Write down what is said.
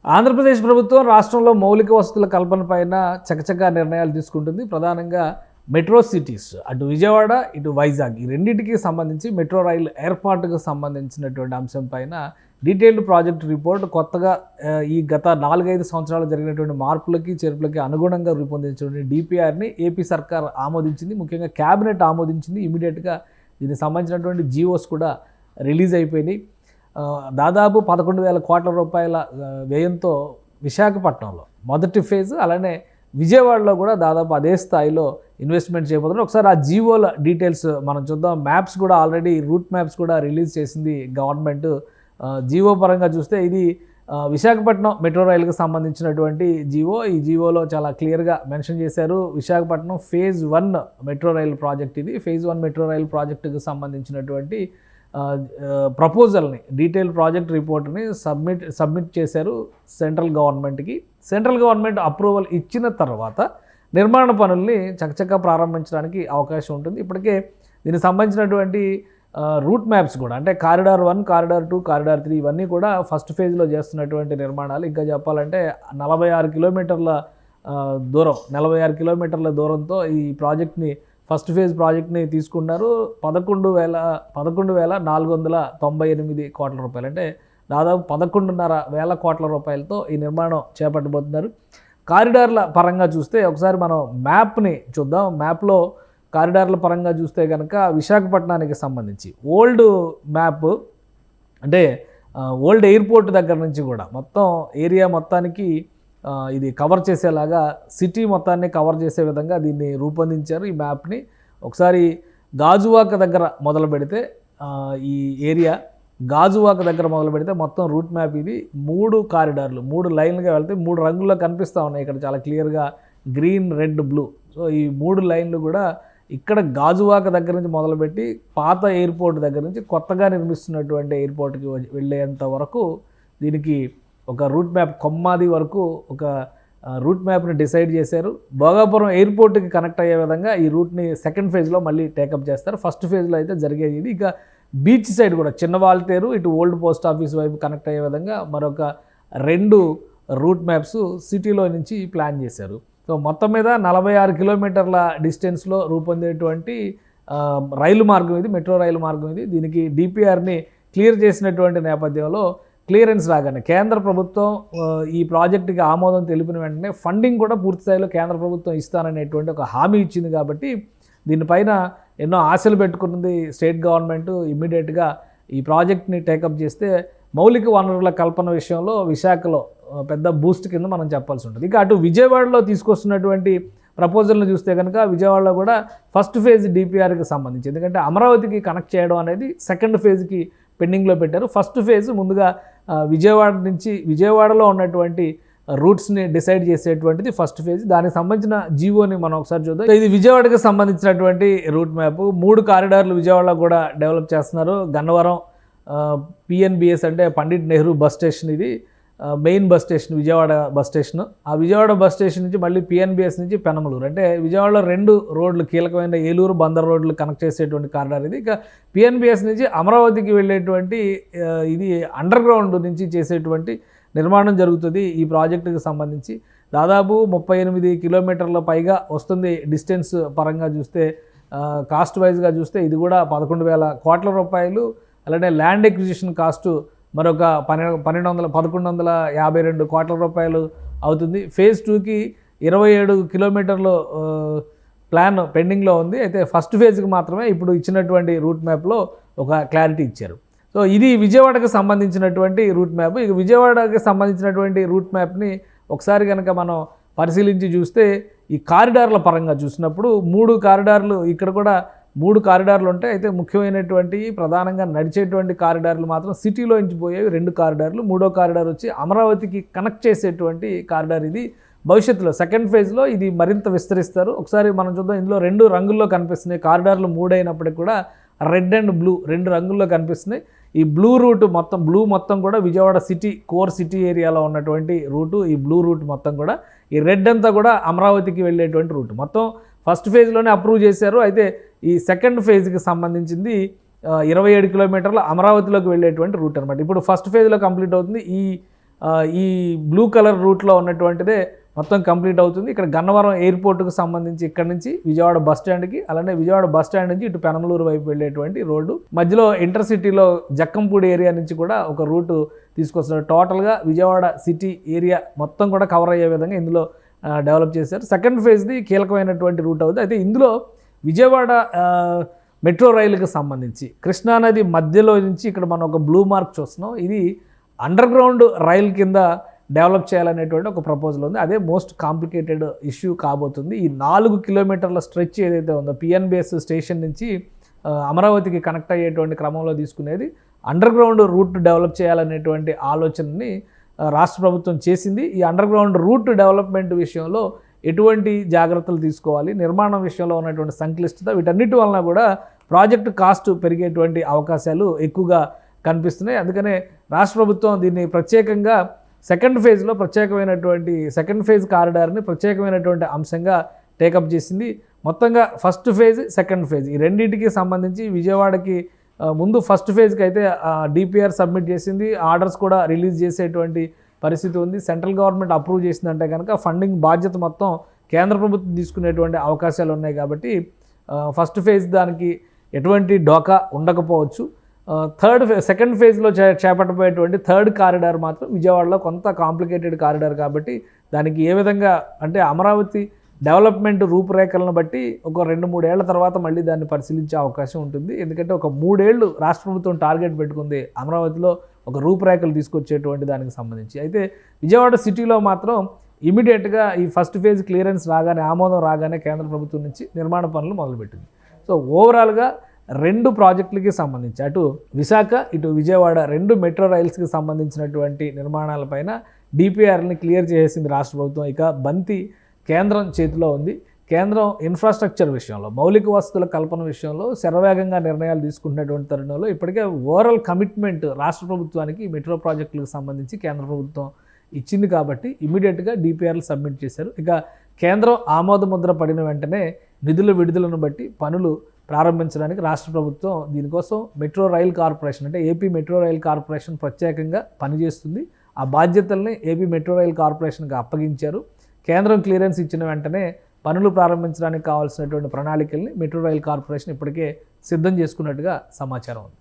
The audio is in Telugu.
ఆంధ్రప్రదేశ్ ప్రభుత్వం రాష్ట్రంలో మౌలిక వసతుల కల్పనపైన చకచకా నిర్ణయాలు తీసుకుంటుంది. ప్రధానంగా మెట్రో సిటీస్ అటు విజయవాడ ఇటు వైజాగ్ ఈ రెండింటికి సంబంధించి మెట్రో రైలు ఏర్పాటుకు సంబంధించినటువంటి అంశం పైన డీటెయిల్డ్ ప్రాజెక్ట్ రిపోర్ట్ కొత్తగా ఈ గత 4-5 సంవత్సరాలు జరిగినటువంటి మార్పులకి చేర్పులకి అనుగుణంగా రూపొందించినటువంటి డిపిఆర్ని ఏపీ సర్కార్ ఆమోదించింది. ముఖ్యంగా క్యాబినెట్ ఆమోదించింది. ఇమీడియట్గా దీనికి సంబంధించినటువంటి జీవోస్ కూడా రిలీజ్ అయిపోయినాయి. దాదాపు 11,000 కోట్ల రూపాయల వ్యయంతో విశాఖపట్నంలో మొదటి ఫేజ్, అలానే విజయవాడలో కూడా దాదాపు అదే స్థాయిలో ఇన్వెస్ట్మెంట్ చేయబోతున్నారు. ఒకసారి ఆ జీవోల డీటెయిల్స్ మనం చూద్దాం. మ్యాప్స్ కూడా ఆల్రెడీ రూట్ మ్యాప్స్ కూడా రిలీజ్ చేసింది గవర్నమెంట్. జీవో పరంగా చూస్తే ఇది విశాఖపట్నం మెట్రో రైలుకు సంబంధించినటువంటి జీవో. ఈ జీవోలో చాలా క్లియర్గా మెన్షన్ చేశారు. విశాఖపట్నం ఫేజ్ 1 మెట్రో రైలు ప్రాజెక్ట్ ఇది. ఫేజ్ 1 మెట్రో రైలు ప్రాజెక్టుకు సంబంధించినటువంటి ప్రపోజల్ని, డీటెయిల్ ప్రాజెక్ట్ రిపోర్ట్ని సబ్మిట్ చేశారు సెంట్రల్ గవర్నమెంట్కి. సెంట్రల్ గవర్నమెంట్ అప్రూవల్ ఇచ్చిన తర్వాత నిర్మాణ పనుల్ని చకచకా ప్రారంభించడానికి అవకాశం ఉంటుంది. ఇప్పటికే దీనికి సంబంధించినటువంటి రూట్ మ్యాప్స్ కూడా, అంటే కారిడార్ 1, కారిడార్ 2, కారిడార్ 3 ఇవన్నీ కూడా ఫస్ట్ ఫేజ్లో చేస్తున్నటువంటి నిర్మాణాలు. ఇంకా చెప్పాలంటే 46 కిలోమీటర్ల దూరం, 46 కిలోమీటర్ల దూరంతో ఈ ప్రాజెక్ట్ని, ఫస్ట్ ఫేజ్ ప్రాజెక్ట్ని తీసుకున్నారు. 11,498 కోట్ల రూపాయలు, అంటే దాదాపు 11,500 కోట్ల రూపాయలతో ఈ నిర్మాణం చేపట్టబోతున్నారు. కారిడార్ల పరంగా చూస్తే ఒకసారి మనం మ్యాప్ని చూద్దాం. మ్యాప్లో కారిడార్ల పరంగా చూస్తే కనుక విశాఖపట్నానికి సంబంధించి ఓల్డ్ మ్యాప్, అంటే ఓల్డ్ ఎయిర్పోర్ట్ దగ్గర నుంచి కూడా మొత్తం ఏరియా మొత్తానికి ఇది కవర్ చేసేలాగా, సిటీ మొత్తాన్ని కవర్ చేసే విధంగా దీన్ని రూపొందించారు. ఈ మ్యాప్ని ఒకసారి గాజువాక దగ్గర మొదలు పెడితే, ఈ ఏరియా గాజువాక దగ్గర మొదలు పెడితే మొత్తం రూట్ మ్యాప్ ఇది. 3 కారిడార్లు 3 లైన్లుగా వెళ్తే 3 రంగుల్లో కనిపిస్తూ ఉన్నాయి ఇక్కడ చాలా క్లియర్గా, గ్రీన్, రెడ్, బ్లూ. సో ఈ 3 లైన్లు కూడా ఇక్కడ గాజువాక దగ్గర నుంచి మొదలుపెట్టి పాత ఎయిర్పోర్ట్ దగ్గర నుంచి కొత్తగా నిర్మిస్తున్నటువంటి ఎయిర్పోర్ట్కి వెళ్ళేంత వరకు దీనికి ఒక రూట్ మ్యాప్, కొమ్మాది వరకు ఒక రూట్ మ్యాప్ని డిసైడ్ చేశారు. భోగాపురం ఎయిర్పోర్ట్కి కనెక్ట్ అయ్యే విధంగా ఈ రూట్ని సెకండ్ ఫేజ్లో మళ్ళీ టేకప్ చేస్తారు. ఫస్ట్ ఫేజ్లో అయితే జరిగేది ఇది. ఇక బీచ్ సైడ్ కూడా చిన్న వాల్తేరు, ఇటు ఓల్డ్ పోస్ట్ ఆఫీస్ వైపు కనెక్ట్ అయ్యే విధంగా మరొక 2 రూట్ మ్యాప్స్ సిటీలో నుంచి ప్లాన్ చేశారు. సో మొత్తం మీద 46 కిలోమీటర్ల డిస్టెన్స్లో రూపొందేటువంటి రైలు మార్గం ఇది, మెట్రో రైలు మార్గం ఇది. దీనికి డిపిఆర్ని క్లియర్ చేసినటువంటి నేపథ్యంలో క్లియరెన్స్ రాగానే కేంద్ర ప్రభుత్వం ఈ ప్రాజెక్టుకి ఆమోదం తెలిపిన వెంటనే ఫండింగ్ కూడా పూర్తిస్థాయిలో కేంద్ర ప్రభుత్వం ఇస్తాననేటువంటి ఒక హామీ ఇచ్చింది. కాబట్టి దీనిపైన ఎన్నో ఆశలు పెట్టుకున్నది స్టేట్ గవర్నమెంట్. ఇమ్మీడియట్గా ఈ ప్రాజెక్ట్ని టేకప్ చేస్తే మౌలిక వనరుల కల్పన విషయంలో విశాఖలో పెద్ద బూస్ట్ కింద మనం చెప్పాల్సి ఉంటుంది. ఇక అటు విజయవాడలో తీసుకొస్తున్నటువంటి ప్రపోజల్ని చూస్తే కనుక విజయవాడలో కూడా ఫస్ట్ ఫేజ్ డిపిఆర్కి సంబంధించి, ఎందుకంటే అమరావతికి కనెక్ట్ చేయడం అనేది సెకండ్ ఫేజ్కి పెండింగ్లో పెట్టారు. ఫస్ట్ ఫేజ్ ముందుగా విజయవాడ నుంచి, విజయవాడలో ఉన్నటువంటి రూట్స్ని డిసైడ్ చేసేటువంటిది ఫస్ట్ ఫేజ్. దానికి సంబంధించిన జీవోని మనం ఒకసారి చూద్దాం. ఇది విజయవాడకి సంబంధించినటువంటి రూట్ మ్యాప్. 3 కారిడార్లు విజయవాడలో కూడా డెవలప్ చేస్తున్నారు. గన్నవరం పిఎన్బిఎస్ అంటే పండిట్ నెహ్రూ బస్ స్టేషన్, ఇది main bus station, Vijayawada bus station. ఆ విజయవాడ బస్ స్టేషన్ నుంచి మళ్ళీ పిఎన్బిఎస్ నుంచి పెనమలూరు, అంటే విజయవాడలో 2 రోడ్లు, కీలకమైన ఏలూరు బందర్ రోడ్లు కనెక్ట్ చేసేటువంటి కారిడార్ ఇది. ఇక పిఎన్బిఎస్ నుంచి అమరావతికి వెళ్ళేటువంటి ఇది అండర్ గ్రౌండ్ నుంచి చేసేటువంటి నిర్మాణం జరుగుతుంది. ఈ ప్రాజెక్టుకి సంబంధించి దాదాపు 38 కిలోమీటర్ల పైగా వస్తుంది డిస్టెన్స్ పరంగా చూస్తే. కాస్ట్ వైజ్గా చూస్తే ఇది కూడా 11,000 కోట్ల రూపాయలు. అలానే ల్యాండ్ ఎక్విజిషన్ కాస్టు మరొక 1,152 కోట్ల రూపాయలు అవుతుంది. ఫేజ్ 2కి 27 కిలోమీటర్లు ప్లాన్ పెండింగ్లో ఉంది. అయితే ఫస్ట్ ఫేజ్కి మాత్రమే ఇప్పుడు ఇచ్చినటువంటి రూట్ మ్యాప్లో ఒక క్లారిటీ ఇచ్చారు. సో ఇది విజయవాడకు సంబంధించినటువంటి రూట్ మ్యాప్. ఇక విజయవాడకి సంబంధించినటువంటి రూట్ మ్యాప్ని ఒకసారి కనుక మనం పరిశీలించి చూస్తే, ఈ కారిడార్ల పరంగా చూసినప్పుడు 3 కారిడార్లు, ఇక్కడ కూడా 3 కారిడార్లు ఉంటాయి. అయితే ముఖ్యమైనటువంటి ప్రధానంగా నడిచేటువంటి కారిడార్లు మాత్రం సిటీలో నుంచి పోయేవి 2 కారిడార్లు. 3వ కారిడార్ వచ్చి అమరావతికి కనెక్ట్ చేసేటువంటి కారిడార్ ఇది. భవిష్యత్తులో సెకండ్ ఫేజ్లో ఇది మరింత విస్తరిస్తారు. ఒకసారి మనం చూద్దాం. ఇందులో 2 రంగుల్లో కనిపిస్తున్నాయి. కారిడార్లు 3 అయినప్పటికీ కూడా రెడ్ అండ్ బ్లూ 2 రంగుల్లో కనిపిస్తున్నాయి. ఈ బ్లూ రూట్ మొత్తం కూడా విజయవాడ సిటీ, కోర్ సిటీ ఏరియాలో ఉన్నటువంటి రూటు, ఈ బ్లూ రూట్ మొత్తం కూడా, ఈ రెడ్ అంతా కూడా అమరావతికి వెళ్ళేటువంటి రూట్. మొత్తం ఫస్ట్ ఫేజ్లోనే అప్రూవ్ చేశారు. అయితే ఈ సెకండ్ ఫేజ్కి సంబంధించింది 27 కిలోమీటర్ల అమరావతిలోకి వెళ్ళేటువంటి రూట్ అనమాట. ఇప్పుడు ఫస్ట్ ఫేజ్లో కంప్లీట్ అవుతుంది. ఈ ఈ బ్లూ కలర్ రూట్లో ఉన్నటువంటిదే మొత్తం కంప్లీట్ అవుతుంది. ఇక్కడ గన్నవరం ఎయిర్పోర్టుకు సంబంధించి ఇక్కడ నుంచి విజయవాడ బస్ స్టాండ్కి, అలానే విజయవాడ బస్ స్టాండ్ నుంచి ఇటు పెనమలూరు వైపు వెళ్ళేటువంటి రోడ్డు, మధ్యలో ఇంటర్సిటీలో జక్కంపూడి ఏరియా నుంచి కూడా ఒక రూటు తీసుకొస్తున్నారు. టోటల్గా విజయవాడ సిటీ ఏరియా మొత్తం కూడా కవర్ అయ్యే విధంగా ఇందులో డెవలప్ చేశారు. సెకండ్ ఫేజ్ది కీలకమైనటువంటి రూట్ అవుతుంది. అయితే ఇందులో విజయవాడ మెట్రో రైలుకి సంబంధించి కృష్ణానది మధ్యలో నుంచి ఇక్కడ మనం ఒక బ్లూ మార్క్ చూస్తున్నాం. ఇది అండర్ గ్రౌండ్ రైల్ కింద డెవలప్ చేయాలనేటువంటి ఒక ప్రపోజల్ ఉంది. అదే మోస్ట్ కాంప్లికేటెడ్ ఇష్యూ కాబోతుంది. ఈ 4 కిలోమీటర్ల స్ట్రెచ్ ఏదైతే ఉందో పిఎన్బిఎస్ స్టేషన్ నుంచి అమరావతికి కనెక్ట్ అయ్యేటువంటి క్రమంలో తీసుకునేది అండర్ గ్రౌండ్ రూట్ డెవలప్ చేయాలనేటువంటి ఆలోచనని రాష్ట్ర ప్రభుత్వం చేసింది. ఈ అండర్ గ్రౌండ్ రూట్ డెవలప్మెంట్ విషయంలో ఎటువంటి జాగ్రత్తలు తీసుకోవాలి, నిర్మాణం విషయంలో ఉన్నటువంటి సంక్లిష్టత, వీటన్నిటి వలన కూడా ప్రాజెక్టు కాస్ట్ పెరిగేటువంటి అవకాశాలు ఎక్కువగా కనిపిస్తున్నాయి. అందుకనే రాష్ట్ర ప్రభుత్వం దీన్ని ప్రత్యేకంగా సెకండ్ ఫేజ్ కారిడార్ని ప్రత్యేకమైనటువంటి అంశంగా టేకప్ చేసింది. మొత్తంగా ఫస్ట్ ఫేజ్, సెకండ్ ఫేజ్ ఈ రెండింటికి సంబంధించి విజయవాడకి ముందు ఫస్ట్ ఫేజ్కి అయితే డిపిఆర్ సబ్మిట్ చేసింది. ఆర్డర్స్ కూడా రిలీజ్ చేసేటువంటి పరిస్థితి ఉంది. సెంట్రల్ గవర్నమెంట్ అప్రూవ్ చేసిందంటే కనుక ఫండింగ్ బాధ్యత మొత్తం కేంద్ర ప్రభుత్వం తీసుకునేటువంటి అవకాశాలు ఉన్నాయి. కాబట్టి ఫస్ట్ ఫేజ్ దానికి ఎటువంటి డోకా ఉండకపోవచ్చు. సెకండ్ ఫేజ్లో చేపట్టబోయేటువంటి థర్డ్ కారిడార్ మాత్రం విజయవాడలో కొంత కాంప్లికేటెడ్ కారిడార్ కాబట్టి దానికి ఏ విధంగా అంటే అమరావతి డెవలప్మెంట్ రూపురేఖలను బట్టి ఒక 2-3 ఏళ్ల తర్వాత మళ్ళీ దాన్ని పరిశీలించే అవకాశం ఉంటుంది. ఎందుకంటే ఒక 3 ఏళ్ళు రాష్ట్ర ప్రభుత్వం టార్గెట్ పెట్టుకుంది అమరావతిలో ఒక రూపురేఖలు తీసుకొచ్చేటువంటి దానికి సంబంధించి. అయితే విజయవాడ సిటీలో మాత్రం ఇమీడియట్గా ఈ ఫస్ట్ ఫేజ్ క్లియరెన్స్ రాగానే, ఆమోదం రాగానే కేంద్ర ప్రభుత్వం నుంచి నిర్మాణ పనులు మొదలుపెట్టింది. సో ఓవరాల్గా 2 ప్రాజెక్టులకి సంబంధించి అటు విశాఖ ఇటు విజయవాడ 2 మెట్రో రైల్స్కి సంబంధించినటువంటి నిర్మాణాలపైన డిపిఆర్ని క్లియర్ చేసేసింది రాష్ట్ర ప్రభుత్వం. ఇక బంతి కేంద్రం చేతిలో ఉంది. కేంద్రం ఇన్ఫ్రాస్ట్రక్చర్ విషయంలో, మౌలిక వసతుల కల్పన విషయంలో శరవేగంగా నిర్ణయాలు తీసుకుంటున్నటువంటి తరుణంలో ఇప్పటికే ఓవరాల్ కమిట్మెంట్ రాష్ట్ర ప్రభుత్వానికి మెట్రో ప్రాజెక్టులకు సంబంధించి కేంద్ర ప్రభుత్వం ఇచ్చింది కాబట్టి ఇమీడియట్గా డిపిఆర్లు సబ్మిట్ చేశారు. ఇక కేంద్రం ఆమోద ముద్ర పడిన వెంటనే నిధుల విడుదలను బట్టి పనులు ప్రారంభించడానికి రాష్ట్ర ప్రభుత్వం దీనికోసం మెట్రో రైల్ కార్పొరేషన్ అంటే ఏపీ మెట్రో రైల్ కార్పొరేషన్ ప్రత్యేకంగా పనిచేస్తుంది. ఆ బాధ్యతల్ని ఏపీ మెట్రో రైల్ కార్పొరేషన్కి అప్పగించారు. కేంద్రం క్లియరెన్స్ ఇచ్చిన వెంటనే పనులు ప్రారంభించడానికి కావాల్సినటువంటి ప్రణాళికల్ని మెట్రో రైల్ కార్పొరేషన్ ఇప్పటికే సిద్ధం చేసుకున్నట్టుగా సమాచారం ఉంది.